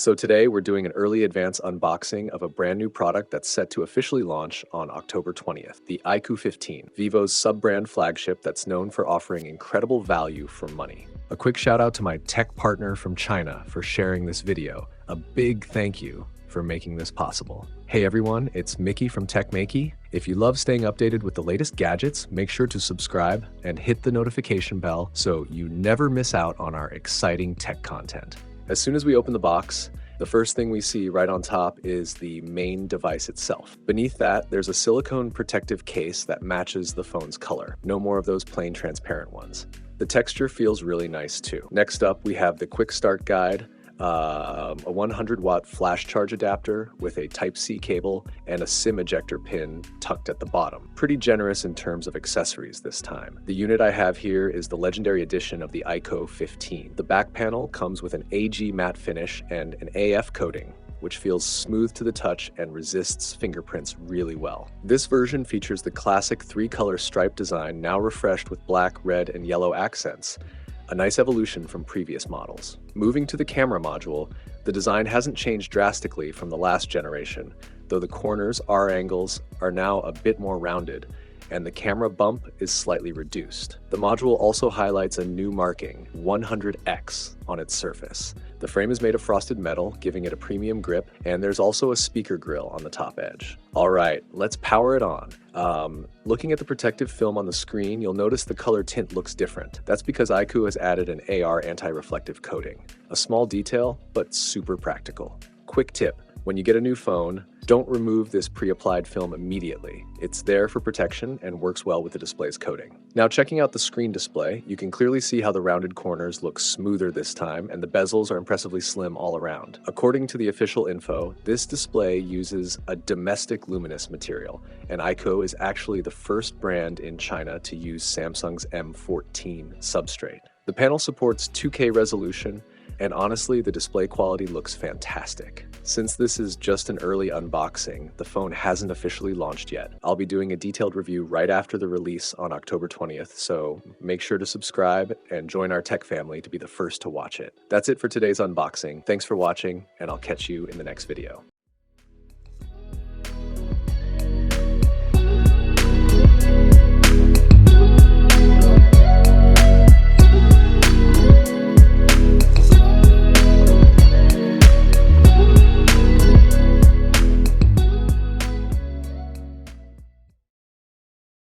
So today we're doing an early advance unboxing of a brand new product that's set to officially launch on October 20th, the iQOO 15, Vivo's sub-brand flagship that's known for offering incredible value for money. A quick shout out to my tech partner from China for sharing this video. A big thank you for making this possible. Hey everyone, it's Mickey from techmaiky. If you love staying updated with the latest gadgets, make sure to subscribe and hit the notification bell so you never miss out on our exciting tech content. As soon as we open the box, the first thing we see right on top is the main device itself. Beneath that, there's a silicone protective case that matches the phone's color. No more of those plain transparent ones. The texture feels really nice too. Next up, we have the quick start guide, a 100-watt FlashCharge adapter with a Type-C cable and a SIM ejector pin tucked at the bottom. Pretty generous in terms of accessories this time. The unit I have here is the legendary edition of the iQOO 15. The back panel comes with an AG matte finish and an AF coating, which feels smooth to the touch and resists fingerprints really well. This version features the classic 3-color stripe design, now refreshed with black, red, and yellow accents. A nice evolution from previous models. Moving to the camera module, the design hasn't changed drastically from the last generation, though the corners, R angles, are now a bit more rounded, and the camera bump is slightly reduced. The module also highlights a new marking, 100X, on its surface. The frame is made of frosted metal, giving it a premium grip, and there's also a speaker grill on the top edge. All right, let's power it on. Looking at the protective film on the screen, you'll notice the color tint looks different. That's because iQOO has added an AR anti-reflective coating. A small detail, but super practical. Quick tip, when you get a new phone, don't remove this pre-applied film immediately. It's there for protection and works well with the display's coating. Now checking out the screen display, you can clearly see how the rounded corners look smoother this time and the bezels are impressively slim all around. According to the official info, this display uses a domestic luminous material, and iQOO is actually the first brand in China to use Samsung's M14 substrate. The panel supports 2K resolution, and honestly, the display quality looks fantastic. Since this is just an early unboxing, the phone hasn't officially launched yet. I'll be doing a detailed review right after the release on October 20th, so make sure to subscribe and join our tech family to be the first to watch it. That's it for today's unboxing. Thanks for watching, and I'll catch you in the next video.